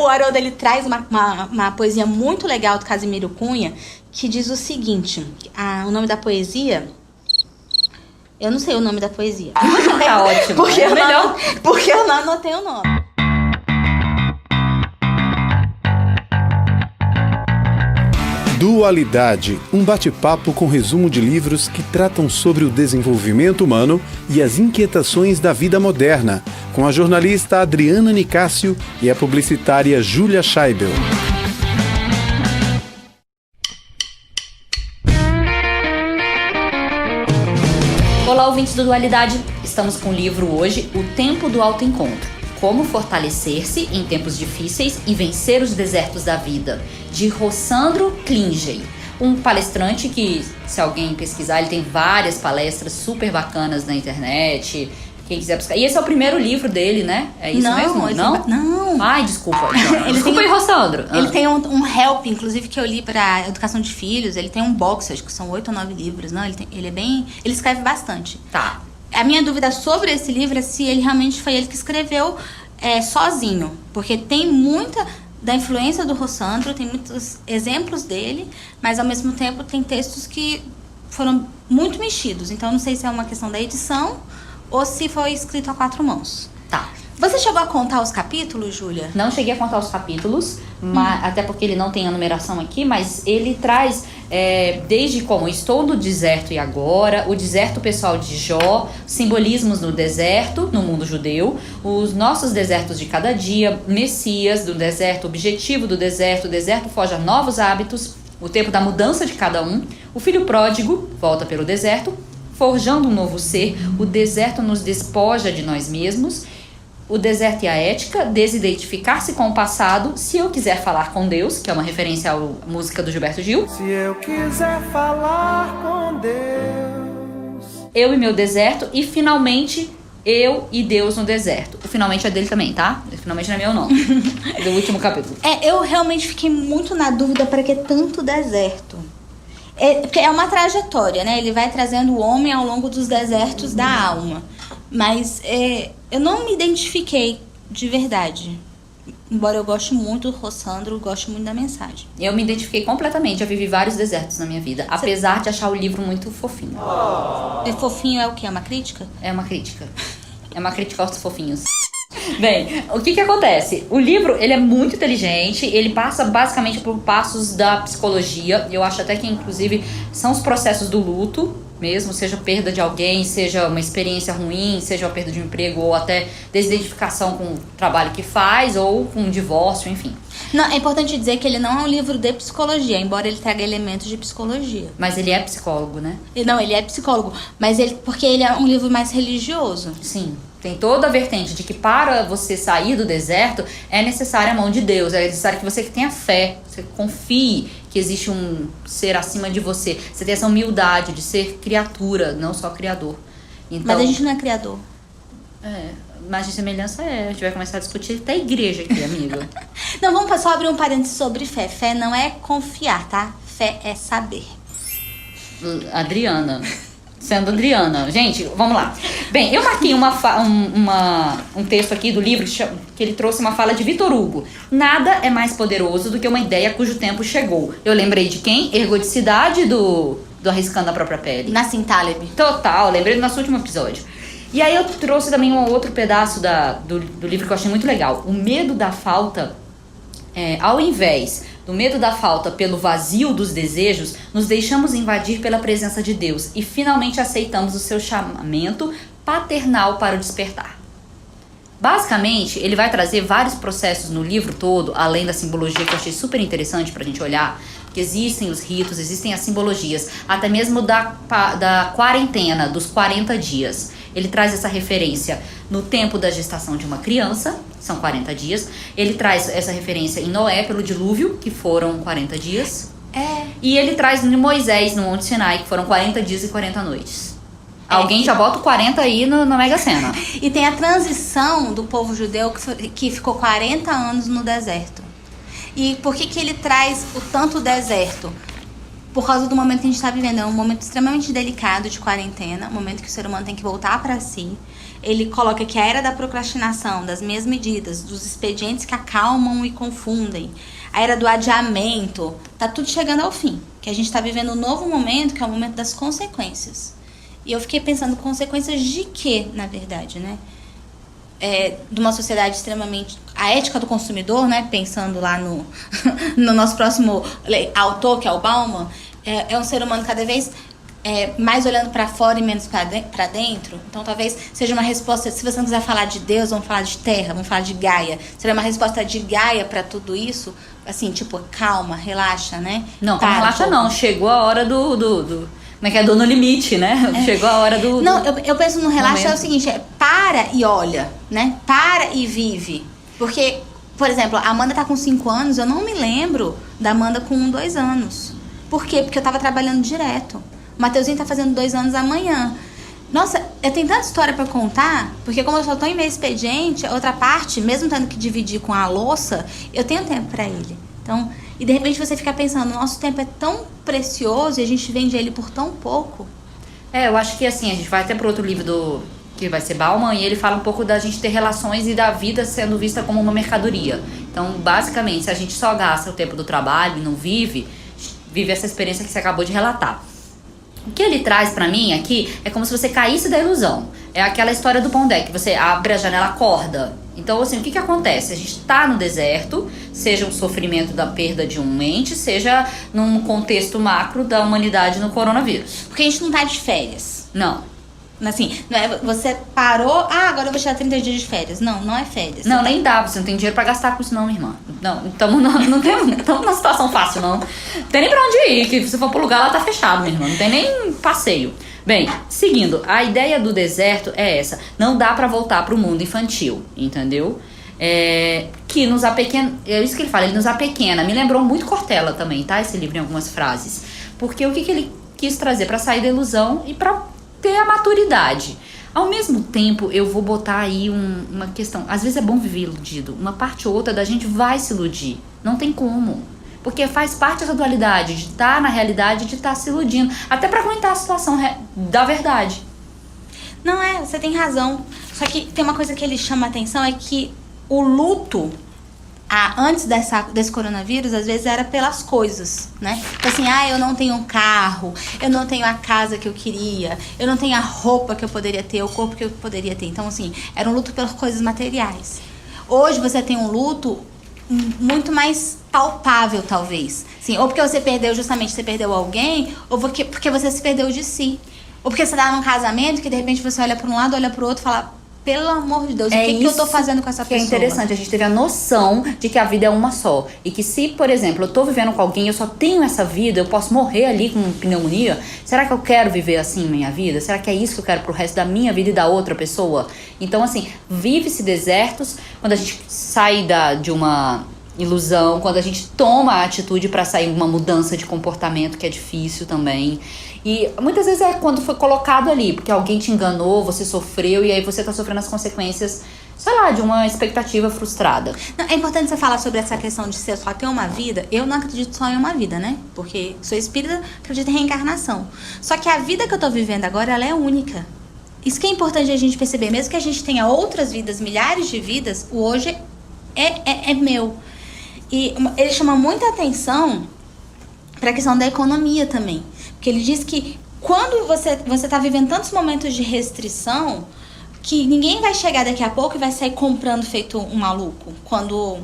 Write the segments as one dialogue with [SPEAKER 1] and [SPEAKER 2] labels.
[SPEAKER 1] o Haroldo, ele traz uma poesia muito legal do Casimiro Cunha, que diz o seguinte, o nome da poesia... Eu não sei o nome da poesia.
[SPEAKER 2] Tá ótimo.
[SPEAKER 1] Porque eu não anotei o nome.
[SPEAKER 3] Dualidade, um bate-papo com resumo de livros que tratam sobre o desenvolvimento humano e as inquietações da vida moderna, com a jornalista Adriana Nicásio e a publicitária Júlia Scheibel.
[SPEAKER 2] Olá, ouvintes do Dualidade. Estamos com o livro hoje, O Tempo do Autoencontro. Como fortalecer-se em tempos difíceis e vencer os desertos da vida, de Rossandro Klingey, um palestrante que, se alguém pesquisar, ele tem várias palestras super bacanas na internet, quem quiser buscar. E esse é o primeiro livro dele, né? É isso mesmo?
[SPEAKER 1] Não.
[SPEAKER 2] Ai, desculpa. Desculpa aí, Rossandro.
[SPEAKER 1] Ele tem um help, inclusive, que eu li para educação de filhos. Ele tem um box, acho que são 8 ou 9 livros. Não, ele escreve bastante.
[SPEAKER 2] Tá.
[SPEAKER 1] A minha dúvida sobre esse livro é se ele realmente foi ele que escreveu sozinho. Porque tem muita da influência do Rossandro, tem muitos exemplos dele, mas ao mesmo tempo tem textos que foram muito mexidos. Então não sei se é uma questão da edição ou se foi escrito a 4 mãos.
[SPEAKER 2] Tá.
[SPEAKER 1] Você chegou a contar os capítulos, Júlia?
[SPEAKER 2] Não cheguei a contar os capítulos, até porque ele não tem a numeração aqui, mas ele traz desde como estou no deserto e agora, o deserto pessoal de Jó, simbolismos no deserto, no mundo judeu, os nossos desertos de cada dia, Messias do deserto, objetivo do deserto, o deserto foge a novos hábitos, o tempo da mudança de cada um, o filho pródigo volta pelo deserto, forjando um novo ser, o deserto nos despoja de nós mesmos, o deserto e a ética, desidentificar-se com o passado, se eu quiser falar com Deus, que é uma referência à música do Gilberto Gil.
[SPEAKER 4] Se eu quiser falar com Deus.
[SPEAKER 2] Eu e meu deserto, e finalmente eu e Deus no deserto. O finalmente é dele também, tá? O finalmente não é meu, não. Do último capítulo.
[SPEAKER 1] Eu realmente fiquei muito na dúvida para que tanto deserto. Porque é uma trajetória, né? Ele vai trazendo o homem ao longo dos desertos da alma. Mas eu não me identifiquei de verdade. Embora eu goste muito do Rossandro, gosto muito da mensagem.
[SPEAKER 2] Eu me identifiquei completamente. Eu vivi vários desertos na minha vida. Apesar de achar o livro muito fofinho.
[SPEAKER 1] E fofinho é o quê? É uma crítica?
[SPEAKER 2] É uma crítica. É uma crítica aos fofinhos. Bem, o que acontece? O livro, ele é muito inteligente, ele passa basicamente por passos da psicologia. Eu acho até que, inclusive, são os processos do luto mesmo, seja perda de alguém, seja uma experiência ruim, seja a perda de um emprego, ou até desidentificação com o trabalho que faz, ou com um divórcio, enfim.
[SPEAKER 1] Não, é importante dizer que ele não é um livro de psicologia, embora ele traga elementos de psicologia.
[SPEAKER 2] Mas ele é psicólogo, né?
[SPEAKER 1] Não, ele é psicólogo, mas porque ele é um livro mais religioso.
[SPEAKER 2] Sim. Tem toda a vertente de que para você sair do deserto é necessária a mão de Deus, é necessário que você tenha fé, você confie que existe um ser acima de você. Você tem essa humildade de ser criatura, não só criador. Então,
[SPEAKER 1] mas a gente não é criador.
[SPEAKER 2] Mas de semelhança a gente vai começar a discutir até a igreja aqui, amiga.
[SPEAKER 1] Não, vamos só abrir um parênteses sobre fé. Fé não é confiar, tá? Fé é saber.
[SPEAKER 2] Adriana. Sendo Adriana. Gente, vamos lá. Bem, eu marquei um texto aqui do livro que ele trouxe uma fala de Victor Hugo. Nada é mais poderoso do que uma ideia cujo tempo chegou. Eu lembrei de quem? Ergodicidade do Arriscando a Própria Pele.
[SPEAKER 1] Nassim Taleb.
[SPEAKER 2] Total, lembrei do nosso último episódio. E aí eu trouxe também um outro pedaço do livro que eu achei muito legal. O medo da falta, ao invés do medo da falta pelo vazio dos desejos, nos deixamos invadir pela presença de Deus e finalmente aceitamos o seu chamamento paternal para o despertar. Basicamente, ele vai trazer vários processos no livro todo, além da simbologia que eu achei super interessante pra gente olhar, que existem os ritos, existem as simbologias, até mesmo da quarentena, dos 40 dias. Ele traz essa referência no tempo da gestação de uma criança, são 40 dias. Ele traz essa referência em Noé, pelo dilúvio, que foram 40 dias. E ele traz em Moisés, no Monte Sinai, que foram 40 dias e 40 noites. Alguém já bota o 40 aí na Mega Sena.
[SPEAKER 1] E tem a transição do povo judeu que ficou 40 anos no deserto. E por que ele traz o tanto deserto? Por causa do momento que a gente está vivendo. É um momento extremamente delicado de quarentena, um momento que o ser humano tem que voltar para si. ele coloca que a era da procrastinação, das meias medidas, dos expedientes que acalmam e confundem, a era do adiamento, tá tudo chegando ao fim. Que a gente tá vivendo um novo momento, que é o momento das consequências. E eu fiquei pensando, consequências de quê, na verdade, né? De uma sociedade extremamente... A ética do consumidor, né? Pensando lá no, no nosso próximo autor, que é o Bauman, é um ser humano cada vez mais olhando para fora e menos para dentro. Então, talvez seja uma resposta... Se você não quiser falar de Deus, vamos falar de Terra, vamos falar de Gaia. Seria uma resposta de Gaia para tudo isso. Assim, tipo, calma, relaxa, né?
[SPEAKER 2] Não, relaxa não. Chegou a hora do como é que é? Do No Limite, né? Chegou a hora do...
[SPEAKER 1] Não, eu penso no relaxa
[SPEAKER 2] momento.
[SPEAKER 1] É o seguinte, para e olha, né? Para e vive. Porque, por exemplo, a Amanda tá com 5 anos, eu não me lembro da Amanda com 1, 2 anos. Por quê? Porque eu tava trabalhando direto. O Mateuzinho tá fazendo 2 anos amanhã. Nossa, eu tenho tanta história pra contar, porque como eu só tô em meio expediente, a outra parte, mesmo tendo que dividir com a louça, eu tenho tempo pra ele. Então, e de repente você fica pensando, nosso tempo é tão precioso e a gente vende ele por tão pouco.
[SPEAKER 2] Eu acho que assim, a gente vai até pro outro livro que vai ser Bauman, e ele fala um pouco da gente ter relações e da vida sendo vista como uma mercadoria. Então, basicamente, se a gente só gasta o tempo do trabalho e não vive essa experiência que você acabou de relatar. O que ele traz pra mim aqui é como se você caísse da ilusão. É aquela história do Pondé, que você abre a janela, acorda. Então, assim, o que acontece? A gente tá no deserto, seja um sofrimento da perda de um ente, seja num contexto macro da humanidade no coronavírus.
[SPEAKER 1] Porque a gente não tá de férias.
[SPEAKER 2] Não.
[SPEAKER 1] Assim, não é você parou, agora eu vou tirar 30 dias de férias. Não, não é férias.
[SPEAKER 2] Não, nem dá, você não tem dinheiro pra gastar com isso não, minha irmã. Não estamos numa situação fácil, não. Não tem nem pra onde ir, que se for pro lugar lá tá fechado, minha irmã. Não tem nem passeio. Bem, seguindo, a ideia do deserto é essa. Não dá pra voltar pro mundo infantil, entendeu? Que nos apequena... É isso que ele fala, ele nos apequena. Me lembrou muito Cortella também, tá? Esse livro em algumas frases. Porque o que ele quis trazer? Pra sair da ilusão e pra ter a maturidade. Ao mesmo tempo, eu vou botar aí uma questão. Às vezes é bom viver iludido. Uma parte ou outra da gente vai se iludir. Não tem como. Porque faz parte dessa dualidade de estar na realidade e de estar se iludindo. Até pra aguentar a situação da verdade.
[SPEAKER 1] Não, você tem razão. Só que tem uma coisa que ele chama a atenção, é que o luto, antes desse coronavírus, às vezes era pelas coisas, né? Tipo assim, eu não tenho um carro, eu não tenho a casa que eu queria, eu não tenho a roupa que eu poderia ter, o corpo que eu poderia ter. Então, assim, era um luto pelas coisas materiais. Hoje você tem um luto muito mais palpável, talvez. Sim, ou porque você perdeu alguém, ou porque você se perdeu de si. Ou porque você tá num casamento que de repente você olha para um lado, olha pro outro e fala, pelo amor de Deus, o que eu tô fazendo com essa pessoa?
[SPEAKER 2] É interessante, a gente teve a noção de que a vida é uma só. E que se, por exemplo, eu tô vivendo com alguém, eu só tenho essa vida, eu posso morrer ali com pneumonia. Será que eu quero viver assim minha vida? Será que é isso que eu quero pro resto da minha vida e da outra pessoa? Então, assim, vive-se desertos quando a gente sai de uma ilusão, quando a gente toma a atitude para sair uma mudança de comportamento que é difícil também. E muitas vezes é quando foi colocado ali, porque alguém te enganou, você sofreu e aí você tá sofrendo as consequências, sei lá, de uma expectativa frustrada.
[SPEAKER 1] Não, é importante você falar sobre essa questão de ser só ter uma vida. Eu não acredito só em uma vida, né? Porque sou espírita, acredito em reencarnação. Só que a vida que eu tô vivendo agora, ela é única. Isso que é importante a gente perceber. Mesmo que a gente tenha outras vidas, milhares de vidas, o hoje é meu. E ele chama muita atenção para a questão da economia também. Porque ele diz que quando você tá vivendo tantos momentos de restrição, que ninguém vai chegar daqui a pouco e vai sair comprando feito um maluco quando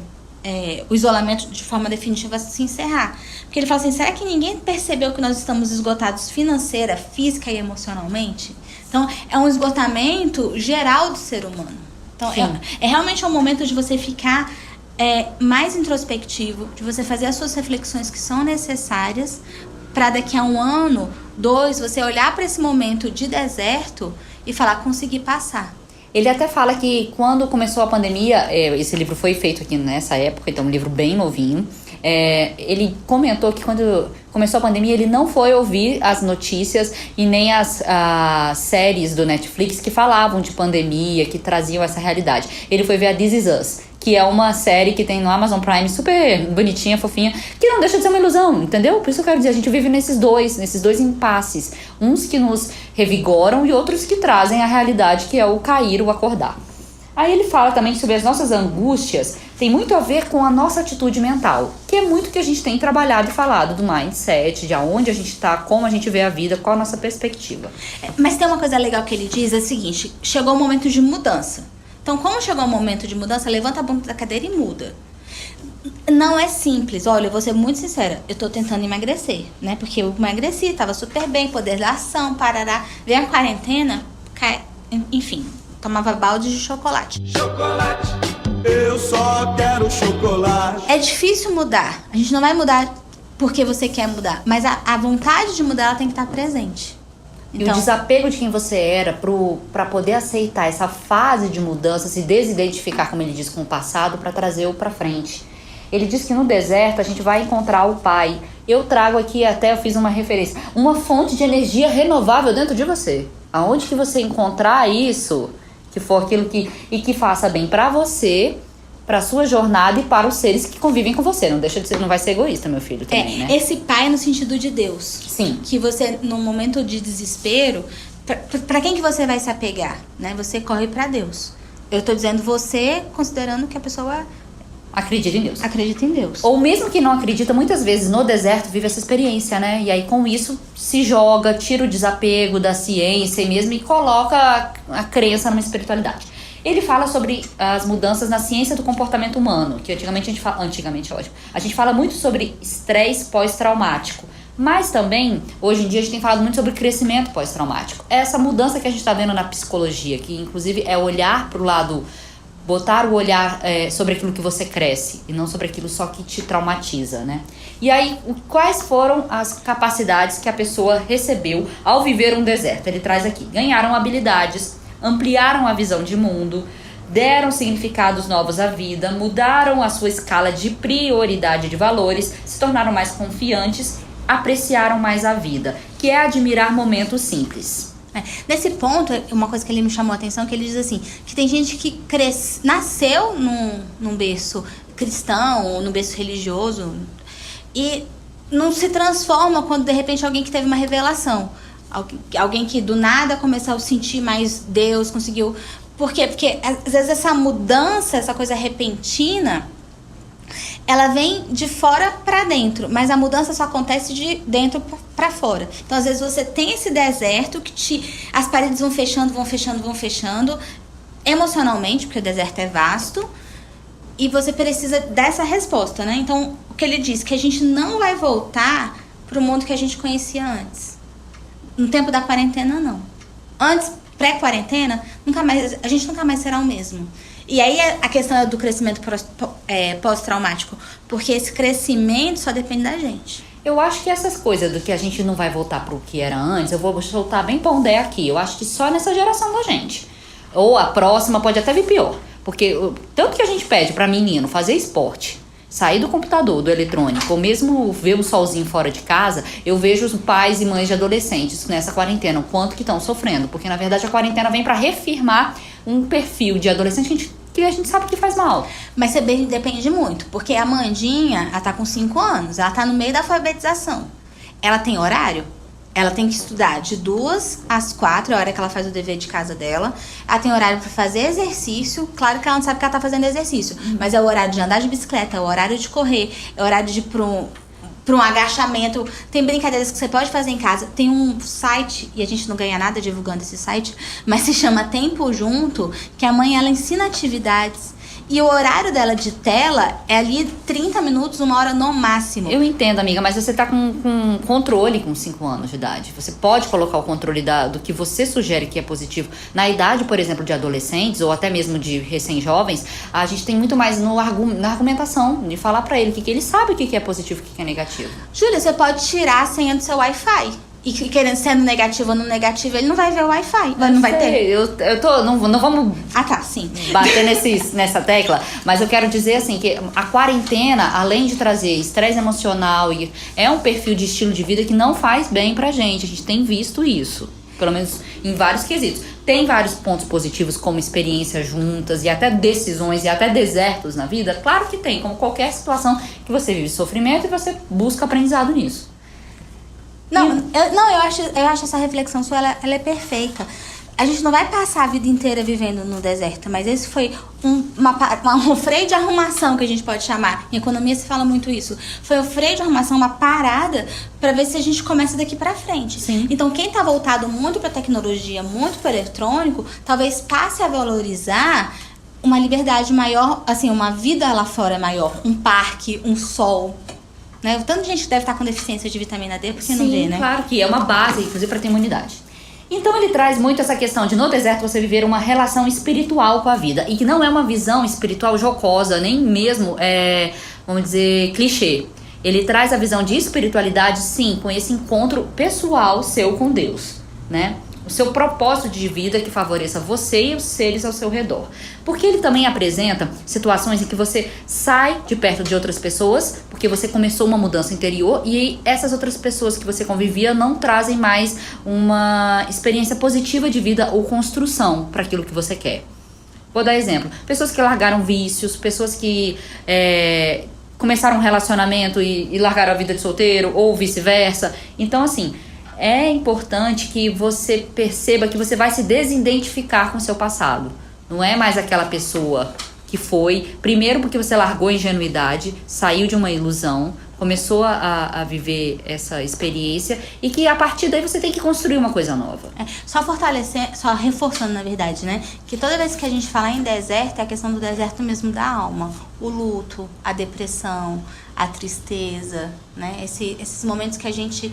[SPEAKER 1] o isolamento de forma definitiva se encerrar. Porque ele fala assim, será que ninguém percebeu que nós estamos esgotados financeira, física e emocionalmente? Então, é um esgotamento geral do ser humano. Então, realmente um momento de você ficar mais introspectivo, de você fazer as suas reflexões que são necessárias para daqui a 1 ano, 2, você olhar para esse momento de deserto e falar, consegui passar.
[SPEAKER 2] Ele até fala que quando começou a pandemia, esse livro foi feito aqui nessa época, então é um livro bem novinho. Ele comentou que quando começou a pandemia ele não foi ouvir as notícias e nem as séries do Netflix que falavam de pandemia, que traziam essa realidade. Ele foi ver a This Is Us, que é uma série que tem no Amazon Prime, super bonitinha, fofinha, que não deixa de ser uma ilusão, entendeu? Por isso eu quero dizer, a gente vive nesses dois impasses. Uns que nos revigoram e outros que trazem a realidade, que é o cair, o acordar. Aí ele fala também sobre as nossas angústias, tem muito a ver com a nossa atitude mental, que é muito que a gente tem trabalhado e falado do mindset, de aonde a gente tá, como a gente vê a vida, qual a nossa perspectiva.
[SPEAKER 1] Mas tem uma coisa legal que ele diz, é o seguinte, chegou o momento de mudança. Então, como chegou o momento de mudança, levanta a bunda da cadeira e muda. Não é simples. Olha, eu vou ser muito sincera. Eu tô tentando emagrecer, né? Porque eu emagreci, tava super bem, poder da ação, parará. Vem a quarentena, enfim, tomava balde de chocolate.
[SPEAKER 4] Chocolate, eu só quero chocolate.
[SPEAKER 1] É difícil mudar. A gente não vai mudar porque você quer mudar. Mas a vontade de mudar, ela tem que estar presente.
[SPEAKER 2] E o desapego de quem você era pra poder aceitar essa fase de mudança, se desidentificar, como ele diz, com o passado, pra trazer o pra frente. Ele diz que no deserto a gente vai encontrar o Pai. Eu trago aqui, até eu fiz uma referência, uma fonte de energia renovável dentro de você. Aonde que você encontrar isso, que for aquilo que faça bem pra você, pra sua jornada e para os seres que convivem com você. Não deixa de ser, não vai ser egoísta, meu filho, também, né?
[SPEAKER 1] Esse pai no sentido de Deus.
[SPEAKER 2] Sim.
[SPEAKER 1] Que você, num momento de desespero, pra quem que você vai se apegar, né? Você corre pra Deus. Eu tô dizendo você, considerando que a pessoa
[SPEAKER 2] Acredita em Deus.
[SPEAKER 1] acredita em Deus.
[SPEAKER 2] Ou mesmo que não acredita, muitas vezes no deserto vive essa experiência, né? E aí com isso se joga, tira o desapego da ciência mesmo e coloca a crença numa espiritualidade. Ele fala sobre as mudanças na ciência do comportamento humano, que antigamente é ótimo. A gente fala muito sobre estresse pós-traumático, mas também, hoje em dia, a gente tem falado muito sobre crescimento pós-traumático. Essa mudança que a gente está vendo na psicologia, que inclusive é olhar para o lado, botar o olhar sobre aquilo que você cresce, e não sobre aquilo só que te traumatiza, né? E aí, quais foram as capacidades que a pessoa recebeu ao viver um deserto? Ele traz aqui, ganharam habilidades, ampliaram a visão de mundo, deram significados novos à vida, mudaram a sua escala de prioridade de valores, se tornaram mais confiantes, apreciaram mais a vida, que é admirar momentos simples.
[SPEAKER 1] Nesse ponto, uma coisa que ele me chamou a atenção, que ele diz assim, que tem gente que nasceu num berço cristão, ou num berço religioso, e não se transforma quando de repente alguém que teve uma revelação. Alguém que do nada começou a sentir mais Deus, conseguiu... Por quê? Porque às vezes essa mudança, essa coisa repentina, ela vem de fora para dentro, mas a mudança só acontece de dentro para fora. Então às vezes você tem esse deserto que as paredes vão fechando, emocionalmente, porque o deserto é vasto, e você precisa dessa resposta, né? Então o que ele diz, que a gente não vai voltar pro mundo que a gente conhecia antes. No tempo da quarentena, não. Antes, pré-quarentena, a gente nunca mais será o mesmo. E aí a questão do crescimento pós-traumático, porque esse crescimento só depende da gente.
[SPEAKER 2] Eu acho que essas coisas do que a gente não vai voltar pro que era antes, eu vou soltar bem pondé aqui. Eu acho que só nessa geração da gente. Ou a próxima pode até vir pior. Porque tanto que a gente pede pra menino fazer esporte, sair do computador, do eletrônico, ou mesmo ver o solzinho fora de casa, eu vejo os pais e mães de adolescentes nessa quarentena, o quanto que estão sofrendo. Porque, na verdade, a quarentena vem para reafirmar um perfil de adolescente que a gente sabe que faz mal.
[SPEAKER 1] Mas também depende muito, porque a Amandinha, ela tá com 5 anos, ela tá no meio da alfabetização. Ela tem horário? Ela tem que estudar de 2 às 4, é a hora que ela faz o dever de casa dela. Ela tem horário para fazer exercício. Claro que ela não sabe que ela tá fazendo exercício, mas é o horário de andar de bicicleta, é o horário de correr, é o horário de ir para um agachamento. Tem brincadeiras que você pode fazer em casa. Tem um site, e a gente não ganha nada divulgando esse site, mas se chama Tempo Junto, que a mãe, ela ensina atividades. E o horário dela de tela é ali 30 minutos, 1 hora no máximo.
[SPEAKER 2] Eu entendo, amiga, mas você tá com controle com 5 anos de idade. Você pode colocar o controle do que você sugere que é positivo. Na idade, por exemplo, de adolescentes ou até mesmo de recém-jovens, a gente tem muito mais na argumentação, de falar pra ele que ele sabe o que é positivo e o que é negativo.
[SPEAKER 1] Júlia, você pode tirar a senha do seu Wi-Fi. E querendo sendo negativo ou não negativo, ele não vai ver o Wi-Fi. Não vai ter.
[SPEAKER 2] Não vamos
[SPEAKER 1] tá, sim.
[SPEAKER 2] bater nessa tecla, mas eu quero dizer assim que a quarentena, além de trazer estresse emocional, é um perfil de estilo de vida que não faz bem pra gente. A gente tem visto isso. pelo menos em vários quesitos. Tem vários pontos positivos, como experiências juntas e até decisões e até desertos na vida? Claro que tem, como qualquer situação que você vive sofrimento e você busca aprendizado nisso.
[SPEAKER 1] Eu acho essa reflexão sua, ela é perfeita. A gente não vai passar a vida inteira vivendo no deserto, mas esse foi um freio de arrumação, que a gente pode chamar. Em economia se fala muito isso. Foi um freio de arrumação, uma parada, para ver se a gente começa daqui para frente.
[SPEAKER 2] Sim.
[SPEAKER 1] Então, quem tá voltado muito para tecnologia, muito para eletrônico, talvez passe a valorizar uma liberdade maior, assim, uma vida lá fora maior, um parque, um sol. Né? Tanta gente deve estar com deficiência de vitamina D, porque não vê, né?
[SPEAKER 2] Claro que é uma base, inclusive, para ter imunidade. Então ele traz muito essa questão de no deserto você viver uma relação espiritual com a vida. E que não é uma visão espiritual jocosa, nem mesmo, vamos dizer, clichê. Ele traz a visão de espiritualidade, sim, com esse encontro pessoal seu com Deus, né? O seu propósito de vida que favoreça você e os seres ao seu redor. Porque ele também apresenta situações em que você sai de perto de outras pessoas, porque você começou uma mudança interior e essas outras pessoas que você convivia não trazem mais uma experiência positiva de vida ou construção para aquilo que você quer. Vou dar exemplo. Pessoas que largaram vícios, pessoas que começaram um relacionamento e largaram a vida de solteiro ou vice-versa. Então, assim, é importante que você perceba que você vai se desidentificar com o seu passado. Não é mais aquela pessoa que foi, primeiro porque você largou a ingenuidade, saiu de uma ilusão, começou a viver essa experiência e que a partir daí você tem que construir uma coisa nova.
[SPEAKER 1] Só reforçando, na verdade, né? Que toda vez que a gente fala em deserto, é a questão do deserto mesmo da alma. O luto, a depressão, a tristeza, né? Esses momentos que a gente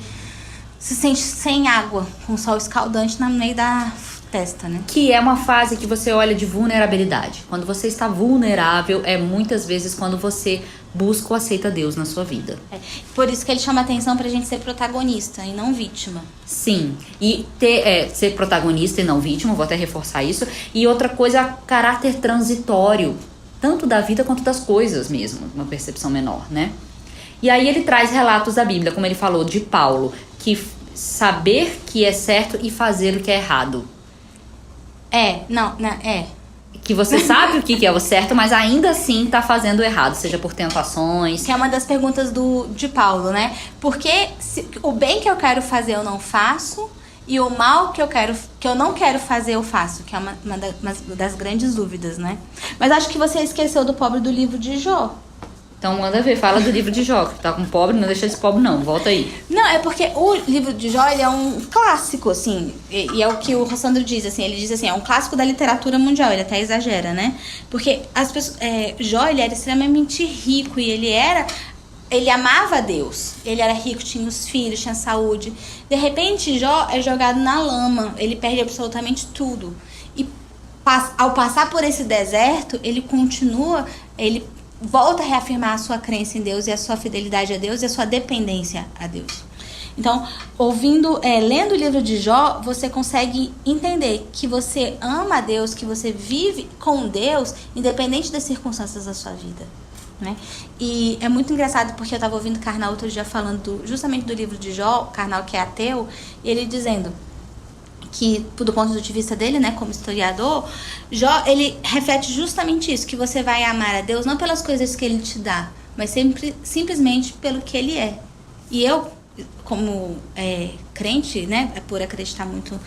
[SPEAKER 1] se sente sem água, com o sol escaldante no meio da testa, né?
[SPEAKER 2] Que é uma fase que você olha de vulnerabilidade. Quando você está vulnerável, é muitas vezes quando você busca ou aceita Deus na sua vida.
[SPEAKER 1] Por isso que ele chama atenção pra gente ser protagonista e não vítima.
[SPEAKER 2] Sim, e ser protagonista e não vítima, vou até reforçar isso. E outra coisa, caráter transitório, tanto da vida quanto das coisas mesmo, uma percepção menor, né? E aí ele traz relatos da Bíblia, como ele falou, de Paulo, que saber que é certo e fazer o que é errado. Que você sabe o que é o certo, mas ainda assim tá fazendo o errado, seja por tentações.
[SPEAKER 1] Que é uma das perguntas de Paulo, né? Porque o bem que eu quero fazer eu não faço, e o mal que eu não quero fazer eu faço, que é uma das grandes dúvidas, né? Mas acho que você esqueceu do pobre do livro de Jó.
[SPEAKER 2] Então manda ver, fala do livro de Jó, que tá com pobre, não deixa esse pobre não, volta aí.
[SPEAKER 1] Não, é porque o livro de Jó, ele é um clássico, assim, e é o que o Rossandro diz, assim, ele diz assim, é um clássico da literatura mundial, ele até exagera, né? Porque as pessoas, Jó, ele era extremamente rico e ele amava a Deus, ele era rico, tinha os filhos, tinha saúde. De repente, Jó é jogado na lama, ele perde absolutamente tudo. E ao passar por esse deserto, ele volta a reafirmar a sua crença em Deus e a sua fidelidade a Deus e a sua dependência a Deus. Então, lendo o livro de Jó, você consegue entender que você ama a Deus, que você vive com Deus, independente das circunstâncias da sua vida, né? E é muito engraçado porque eu estava ouvindo Karnal outro dia falando justamente do livro de Jó, Karnal que é ateu, e ele dizendo que, do ponto de vista dele, né, como historiador, Jó, ele reflete justamente isso, que você vai amar a Deus não pelas coisas que ele te dá, mas simplesmente pelo que ele é. E eu, como crente, né, por acreditar muito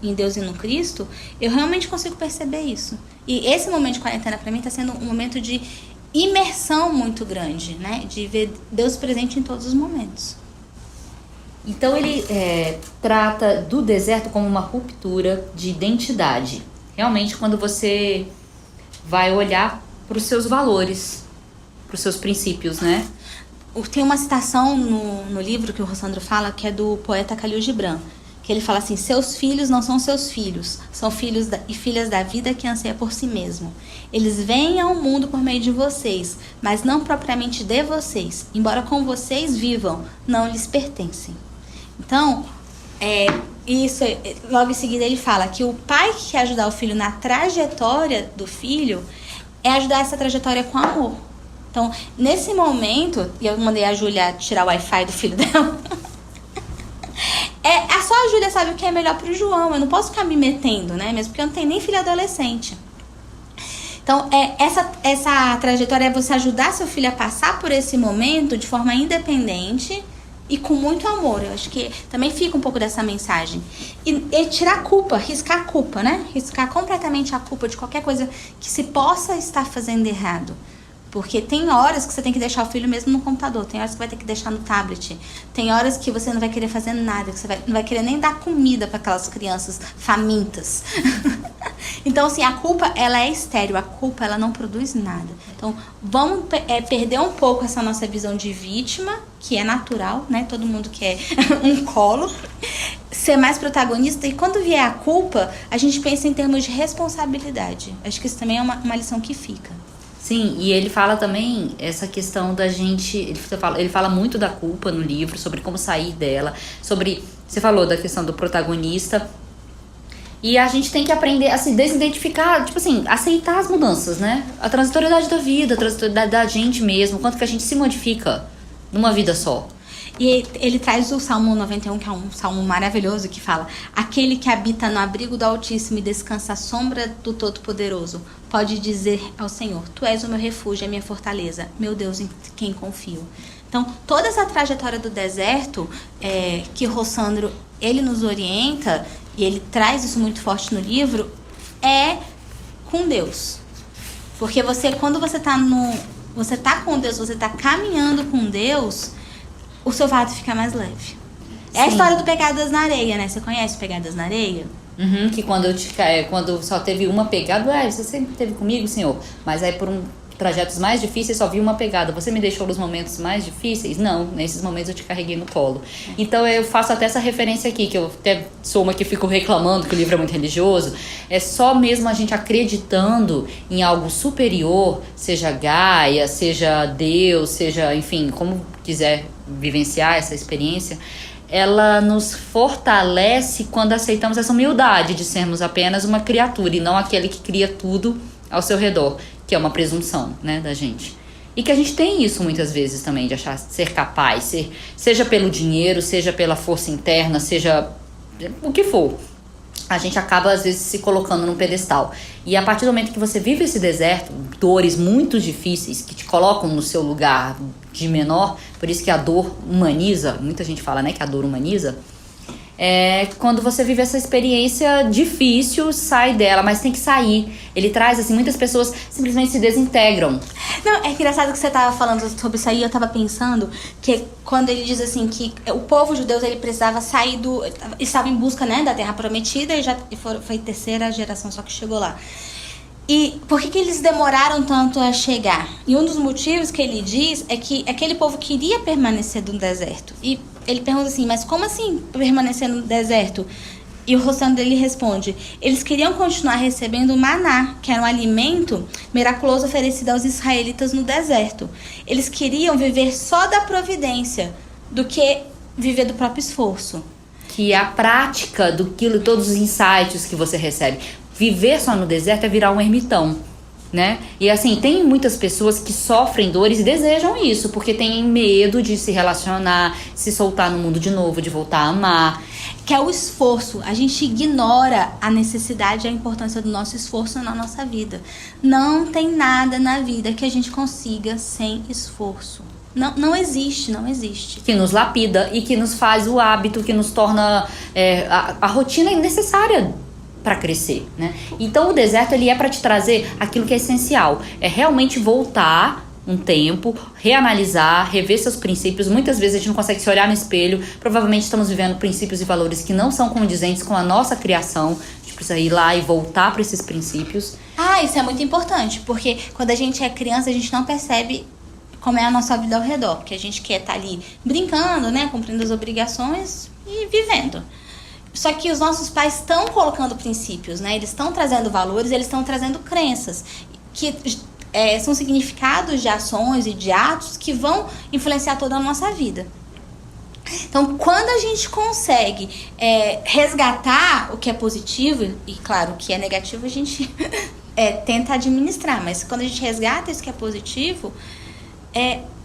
[SPEAKER 1] em Deus e no Cristo, eu realmente consigo perceber isso. E esse momento de quarentena para mim está sendo um momento de imersão muito grande, né, de ver Deus presente em todos os momentos.
[SPEAKER 2] Então ele trata do deserto como uma ruptura de identidade. Realmente quando você vai olhar para os seus valores, para os seus princípios, né?
[SPEAKER 1] Tem uma citação no livro que o Rossandro fala, que é do poeta Khalil Gibran, que ele fala assim: seus filhos não são seus filhos, são filhos e filhas da vida que anseia por si mesmo. Eles vêm ao mundo por meio de vocês, mas não propriamente de vocês. Embora com vocês vivam, não lhes pertencem. Então, logo em seguida ele fala que o pai que quer ajudar o filho na trajetória do filho é ajudar essa trajetória com amor. Então, nesse momento, e eu mandei a Júlia tirar o Wi-Fi do filho dela, é a sua a Júlia sabe o que é melhor pro João. Eu não posso ficar me metendo, né? Mesmo porque eu não tenho nem filho adolescente. Então, essa trajetória é você ajudar seu filho a passar por esse momento de forma independente e com muito amor. Eu acho que também fica um pouco dessa mensagem. E tirar a culpa, riscar a culpa, né? Riscar completamente a culpa de qualquer coisa que se possa estar fazendo errado. Porque tem horas que você tem que deixar o filho mesmo no computador, tem horas que vai ter que deixar no tablet, tem horas que você não vai querer fazer nada, que você não vai querer nem dar comida para aquelas crianças famintas. Então, assim, a culpa, ela é estéril, a culpa, ela não produz nada. Então, vamos perder um pouco essa nossa visão de vítima, que é natural, né? Todo mundo quer um colo, ser mais protagonista, e quando vier a culpa, a gente pensa em termos de responsabilidade. Acho que isso também é uma lição que fica.
[SPEAKER 2] Sim, e ele fala também essa questão da gente... Ele fala muito da culpa no livro, sobre como sair dela, sobre... Você falou da questão do protagonista. E a gente tem que aprender a se desidentificar, tipo assim, aceitar as mudanças, né? A transitoriedade da vida, a transitoriedade da gente mesmo, quanto que a gente se modifica numa vida só.
[SPEAKER 1] E ele traz o Salmo 91, que é um salmo maravilhoso, que fala: aquele que habita no abrigo do Altíssimo e descansa à sombra do Todo-Poderoso pode dizer ao Senhor: tu és o meu refúgio, a minha fortaleza, meu Deus em quem confio. Então, toda essa trajetória do deserto, que Rossandro, ele nos orienta, e ele traz isso muito forte no livro, é com Deus. Porque quando você tá com Deus, você tá caminhando com Deus, o seu fardo fica mais leve. É a história do Pegadas na Areia, né? Você conhece Pegadas na Areia?
[SPEAKER 2] Uhum, que quando só teve uma pegada, você sempre esteve comigo, Senhor, mas aí por trajetos mais difíceis só vi uma pegada. Você me deixou nos momentos mais difíceis? Não, nesses momentos eu te carreguei no colo. Então eu faço até essa referência aqui, que eu até sou uma que fico reclamando que o livro é muito religioso. É só mesmo a gente acreditando em algo superior, seja Gaia, seja Deus, seja, enfim, como quiser vivenciar essa experiência, ela nos fortalece quando aceitamos essa humildade de sermos apenas uma criatura e não aquele que cria tudo ao seu redor, que é uma presunção, né, da gente. E que a gente tem isso muitas vezes também, de achar ser capaz, seja pelo dinheiro, seja pela força interna, seja o que for. A gente acaba, às vezes, se colocando num pedestal. E a partir do momento que você vive esse deserto, dores muito difíceis que te colocam no seu lugar de menor, por isso que a dor humaniza, muita gente fala, né, que a dor humaniza, quando você vive essa experiência difícil, sai dela, mas tem que sair. Ele traz, assim, muitas pessoas simplesmente se desintegram.
[SPEAKER 1] Não, é engraçado que você estava falando sobre isso aí, eu estava pensando que quando ele diz assim que o povo judeu, ele precisava sair estava em busca, né, da terra prometida, e foi a terceira geração só que chegou lá. E por que eles demoraram tanto a chegar? E um dos motivos que ele diz é que aquele povo queria permanecer no deserto. E ele pergunta assim, mas como assim permanecer no deserto? E o Rossandro dele responde: eles queriam continuar recebendo o maná, que era um alimento miraculoso oferecido aos israelitas no deserto. Eles queriam viver só da providência, do que viver do próprio esforço.
[SPEAKER 2] Que é a prática todos os insights que você recebe. Viver só no deserto é virar um ermitão, né? E assim, tem muitas pessoas que sofrem dores e desejam isso, porque têm medo de se relacionar, se soltar no mundo de novo, de voltar a amar.
[SPEAKER 1] Que é o esforço. A gente ignora a necessidade e a importância do nosso esforço na nossa vida. Não tem nada na vida que a gente consiga sem esforço. Não existe, não existe.
[SPEAKER 2] Que nos lapida e que nos faz o hábito, que nos torna a rotina necessária para crescer, né? Então o deserto, ele é para te trazer aquilo que é essencial. É realmente voltar um tempo, reanalisar, rever seus princípios. Muitas vezes a gente não consegue se olhar no espelho. Provavelmente estamos vivendo princípios e valores que não são condizentes com a nossa criação. A gente precisa ir lá e voltar para esses princípios.
[SPEAKER 1] Isso é muito importante, porque quando a gente é criança, a gente não percebe como é a nossa vida ao redor, porque a gente quer estar ali brincando, né, cumprindo as obrigações e vivendo. Só que os nossos pais estão colocando princípios, né? Eles estão trazendo valores, eles estão trazendo crenças que são significados de ações e de atos que vão influenciar toda a nossa vida. Então, quando a gente consegue resgatar o que é positivo, e claro, o que é negativo a gente tenta administrar, mas quando a gente resgata isso que é positivo,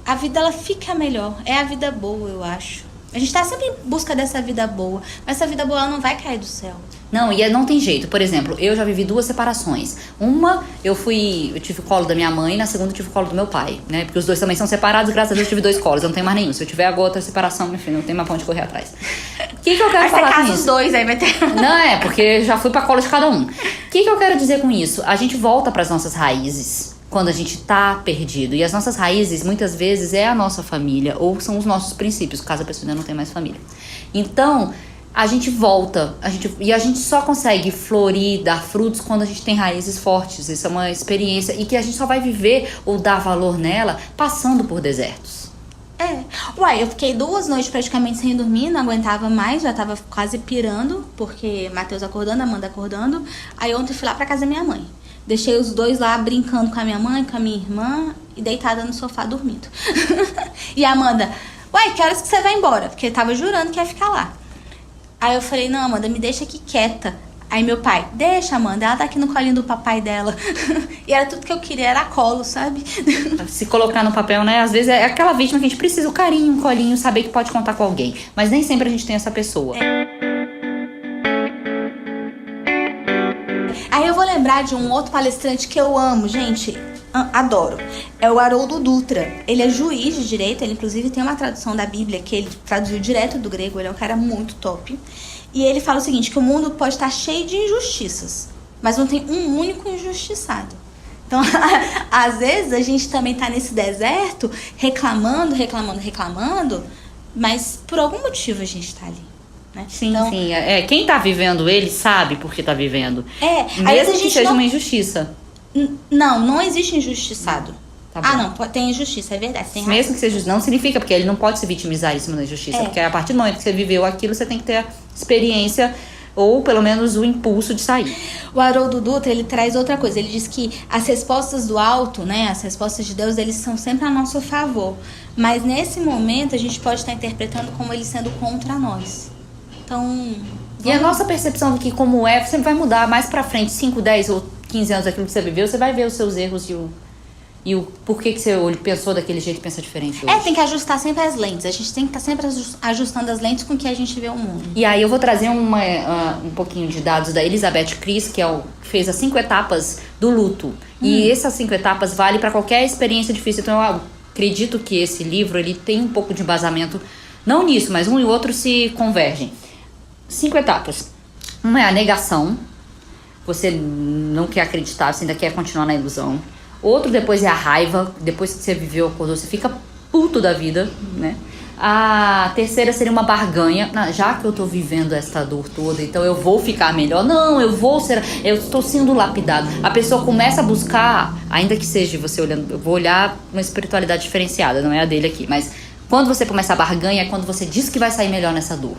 [SPEAKER 1] a vida ela fica melhor. É a vida boa, eu acho. A gente tá sempre em busca dessa vida boa. Mas essa vida boa ela não vai cair do céu.
[SPEAKER 2] Não, e não tem jeito. Por exemplo, eu já vivi 2 separações. Uma, eu tive o colo da minha mãe, na segunda eu tive o colo do meu pai, né? Porque os dois também são separados, graças a Deus eu tive 2 colos, eu não tenho mais nenhum. Se eu tiver agora outra separação, enfim, não tem mais pra onde correr atrás. O que eu quero falar com isso?
[SPEAKER 1] Os dois, aí vai ter...
[SPEAKER 2] Não, porque já fui pra cola de cada um. O que eu quero dizer com isso? A gente volta pras nossas raízes quando a gente tá perdido. E as nossas raízes, muitas vezes, é a nossa família, ou são os nossos princípios, caso a pessoa ainda não tenha mais família. Então, a gente volta, e a gente só consegue florir, dar frutos quando a gente tem raízes fortes. Isso é uma experiência, e que a gente só vai viver ou dar valor nela passando por desertos.
[SPEAKER 1] Uai, eu fiquei 2 noites praticamente sem dormir, não aguentava mais, já tava quase pirando, porque Matheus acordando, Amanda acordando. Aí ontem fui lá pra casa da minha mãe. Deixei os 2 lá brincando com a minha mãe, com a minha irmã, e deitada no sofá dormindo. E a Amanda, uai, que horas que você vai embora? Porque tava jurando que ia ficar lá. Aí eu falei, não, Amanda, me deixa aqui quieta. Aí meu pai, deixa, Amanda, ela tá aqui no colinho do papai dela. E era tudo que eu queria, era colo, sabe?
[SPEAKER 2] Se colocar no papel, né? Às vezes é aquela vítima que a gente precisa, o carinho, um colinho, saber que pode contar com alguém. Mas nem sempre a gente tem essa pessoa.
[SPEAKER 1] Aí eu vou lembrar de um outro palestrante que eu amo, gente, adoro. É o Haroldo Dutra. Ele é juiz de direito, ele inclusive tem uma tradução da Bíblia que ele traduziu direto do grego, ele é um cara muito top. E ele fala o seguinte, que o mundo pode estar cheio de injustiças, mas não tem um único injustiçado. Então, às vezes a gente também tá nesse deserto reclamando, mas por algum motivo a gente tá ali. Né?
[SPEAKER 2] Sim,
[SPEAKER 1] então,
[SPEAKER 2] sim. Quem tá vivendo ele sabe por que tá vivendo.
[SPEAKER 1] Mesmo
[SPEAKER 2] que seja uma injustiça.
[SPEAKER 1] Não existe injustiçado.
[SPEAKER 2] Tá
[SPEAKER 1] não, tem injustiça, é verdade. Tem
[SPEAKER 2] mesmo que seja não significa, porque ele não pode se vitimizar em cima da injustiça. Porque a partir do momento que você viveu aquilo, você tem que ter a experiência ou pelo menos o impulso de sair.
[SPEAKER 1] O Haroldo Dutra, ele traz outra coisa. Ele diz que as respostas do alto, né, as respostas de Deus, eles são sempre a nosso favor. Mas nesse momento a gente pode estar interpretando como ele sendo contra nós. Então...
[SPEAKER 2] E a nossa percepção do que como é, sempre vai mudar mais pra frente, 5, 10 ou 15 anos daquilo que você viveu, você vai ver os seus erros e o porquê que você pensou daquele jeito e pensa diferente hoje.
[SPEAKER 1] Tem que ajustar sempre as lentes. A gente tem que estar sempre ajustando as lentes com que a gente vê o mundo.
[SPEAKER 2] E aí eu vou trazer um pouquinho de dados da Elizabeth Cris, que fez as 5 etapas do luto. E essas 5 etapas valem para qualquer experiência difícil. Então eu acredito que esse livro ele tem um pouco de embasamento, não nisso, mas um e outro se convergem. 5 etapas. Uma é a negação. Você não quer acreditar, você ainda quer continuar na ilusão. Outro depois é a raiva. Depois que você viveu, acordou, você fica puto da vida, né? A terceira seria uma barganha. Já que eu tô vivendo esta dor toda, então eu vou ficar melhor. Não, eu estou sendo lapidado. A pessoa começa a buscar, ainda que seja você olhando, eu vou olhar uma espiritualidade diferenciada, não é a dele aqui, mas quando você começa a barganha é quando você diz que vai sair melhor nessa dor.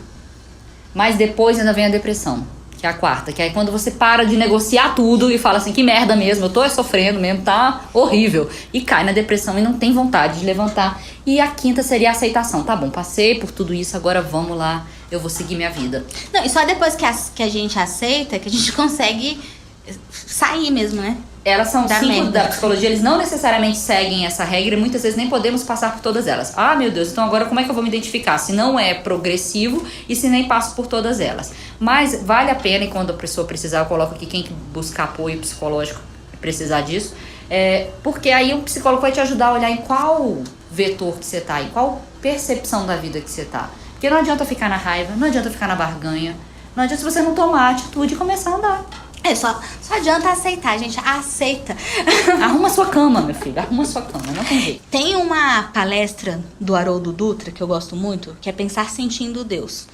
[SPEAKER 2] Mas depois ainda vem a depressão, que é a quarta, que é quando você para de negociar tudo e fala assim, que merda mesmo, eu tô sofrendo mesmo, tá horrível. E cai na depressão e não tem vontade de levantar. E a quinta seria a aceitação. Tá bom, passei por tudo isso, agora vamos lá, eu vou seguir minha vida.
[SPEAKER 1] Não, e só depois que a gente aceita, que a gente consegue sair mesmo, né?
[SPEAKER 2] Elas são
[SPEAKER 1] Da
[SPEAKER 2] 5
[SPEAKER 1] merda.
[SPEAKER 2] da psicologia, eles não necessariamente seguem essa regra e muitas vezes nem podemos passar por todas elas. Ah, meu Deus, então agora como é que eu vou me identificar? Se não é progressivo e se nem passo por todas elas. Mas vale a pena, e quando a pessoa precisar, eu coloco aqui quem buscar apoio psicológico precisar disso, porque aí o psicólogo vai te ajudar a olhar em qual vetor que você tá, em qual percepção da vida que você tá. Porque não adianta ficar na raiva, não adianta ficar na barganha, não adianta se você não tomar atitude e começar a andar.
[SPEAKER 1] Só adianta aceitar, gente. Aceita.
[SPEAKER 2] Arruma sua cama, meu filho. Arruma sua cama, não tem jeito.
[SPEAKER 1] Tem uma palestra do Haroldo Dutra, que eu gosto muito, que é Pensar Sentindo Deus.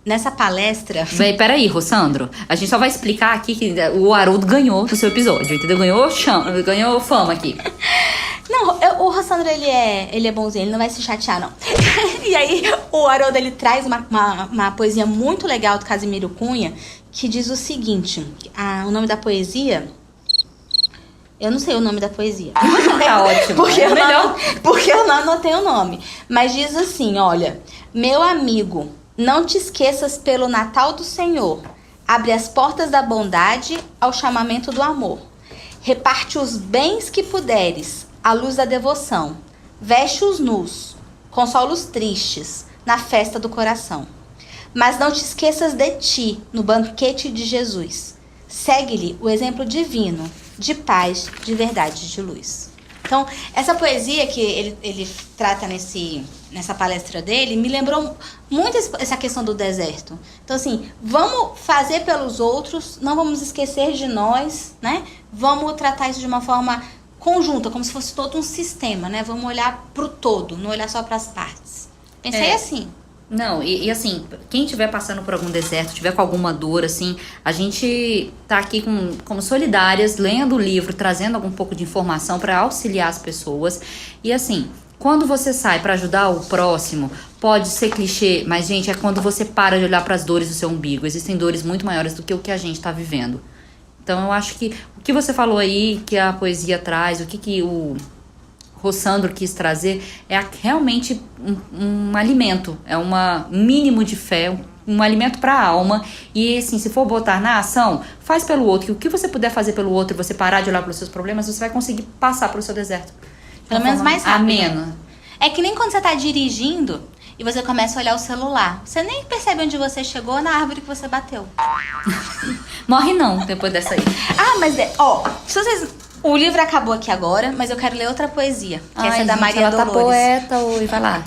[SPEAKER 1] Nessa palestra...
[SPEAKER 2] Peraí, Rossandro. A gente só vai explicar aqui que o Haroldo ganhou no seu episódio, entendeu? Ganhou fama aqui.
[SPEAKER 1] Não, o Rossandro, ele é bonzinho, ele não vai se chatear, não. E aí, o Haroldo, ele traz uma poesia muito legal do Casimiro Cunha, que diz o seguinte, o nome da poesia... Eu não sei o nome da poesia.
[SPEAKER 2] Tá ótimo.
[SPEAKER 1] Porque eu não anotei o nome. Mas diz assim, olha... Meu amigo, não te esqueças pelo Natal do Senhor. Abre as portas da bondade ao chamamento do amor. Reparte os bens que puderes, à luz da devoção. Veste os nus, consola os tristes. na festa do coração. Mas não te esqueças de ti no banquete de Jesus. Segue-lhe o exemplo divino de paz, de verdade, de luz. Então, essa poesia que ele trata nessa palestra dele me lembrou muito essa questão do deserto. Então, assim, vamos fazer pelos outros, não vamos esquecer de nós, né? Vamos tratar isso de uma forma conjunta, como se fosse todo um sistema, né? Vamos olhar para o todo, não olhar só para as partes. Pensei assim.
[SPEAKER 2] Não, e assim, quem estiver passando por algum deserto, tiver com alguma dor, assim, a gente tá aqui como solidárias, lendo o livro, trazendo algum pouco de informação para auxiliar as pessoas. E assim, quando você sai para ajudar o próximo, pode ser clichê, mas gente, é quando você para de olhar para as dores do seu umbigo. Existem dores muito maiores do que o que a gente tá vivendo. Então eu acho que o que você falou aí, que a poesia traz, o que o Rossandro quis trazer é realmente um alimento, é um mínimo de fé, um alimento para a alma. E assim, se for botar na ação, faz pelo outro. E o que você puder fazer pelo outro e você parar de olhar para os seus problemas, você vai conseguir passar pelo seu deserto.
[SPEAKER 1] Pelo menos mais rápido.
[SPEAKER 2] Ameno.
[SPEAKER 1] É que nem quando você tá dirigindo e você começa a olhar o celular. Você nem percebe onde você chegou na árvore que você bateu.
[SPEAKER 2] Morre não, depois dessa aí.
[SPEAKER 1] Ah, mas se vocês... O livro acabou aqui agora, mas eu quero ler outra poesia. Que essa é da Maria
[SPEAKER 2] ela
[SPEAKER 1] Dolores.
[SPEAKER 2] tá poeta hoje, vai lá.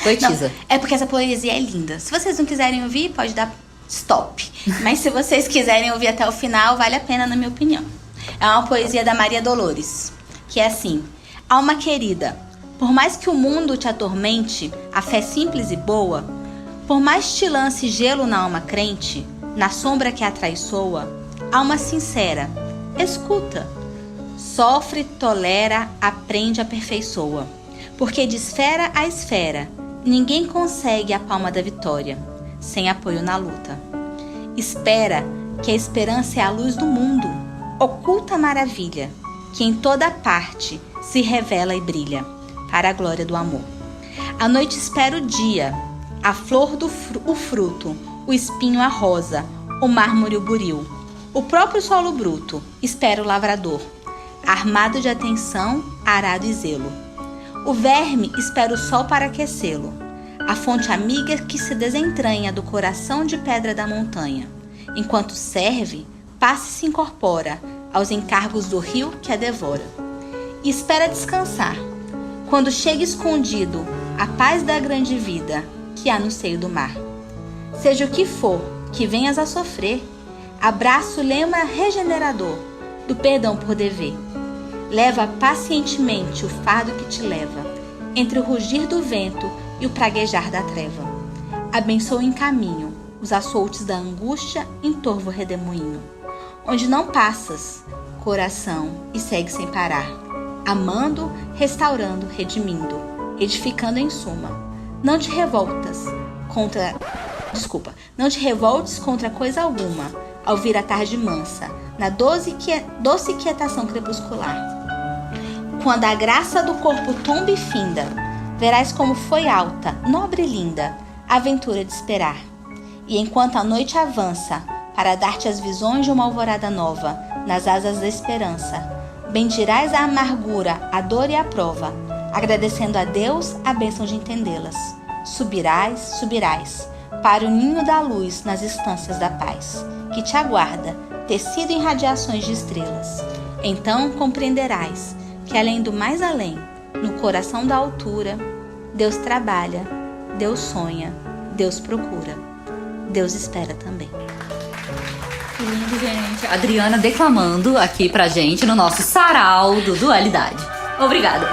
[SPEAKER 2] Poetisa.
[SPEAKER 1] Não, é porque essa poesia é linda. Se vocês não quiserem ouvir, pode dar stop. Mas se vocês quiserem ouvir até o final, vale a pena, na minha opinião. É uma poesia da Maria Dolores, que é assim: alma querida, por mais que o mundo te atormente, a fé simples e boa, por mais te lance gelo na alma crente, na sombra que a atraiçoa, alma sincera, escuta. Sofre, tolera, aprende, aperfeiçoa. Porque de esfera a esfera, ninguém consegue a palma da vitória, sem apoio na luta. Espera, que a esperança é a luz do mundo, oculta a maravilha, que em toda parte se revela e brilha, para a glória do amor. A noite espera o dia, a flor o fruto, o espinho a rosa, o mármore o buril. O próprio solo bruto espera o lavrador, armado de atenção, arado e zelo. O verme espera o sol para aquecê-lo, a fonte amiga que se desentranha do coração de pedra da montanha. Enquanto serve, passa e se incorpora aos encargos do rio que a devora. E espera descansar, quando chega escondido a paz da grande vida que há no seio do mar. Seja o que for que venhas a sofrer, abraço o lema regenerador do perdão por dever. Leva pacientemente o fardo que te leva, entre o rugir do vento e o praguejar da treva. Abençoa em caminho os açoutes da angústia em torvo redemoinho, onde não passas, coração, e segue sem parar, amando, restaurando, redimindo, edificando em suma. Não te revoltes contra coisa alguma, ao vir a tarde mansa, na doce quietação crepuscular. Quando a graça do corpo tomba e finda, verás como foi alta, nobre e linda, a aventura de esperar. E enquanto a noite avança, para dar-te as visões de uma alvorada nova, nas asas da esperança, bendirás a amargura, a dor e a prova, agradecendo a Deus a bênção de entendê-las. Subirás, para o ninho da luz nas instâncias da paz, que te aguarda, tecido em radiações de estrelas. Então compreenderás que além do mais além, no coração da altura, Deus trabalha, Deus sonha, Deus procura, Deus espera também.
[SPEAKER 2] Que lindo, gente. Adriana declamando aqui pra gente no nosso sarau do Dualidade. Obrigada.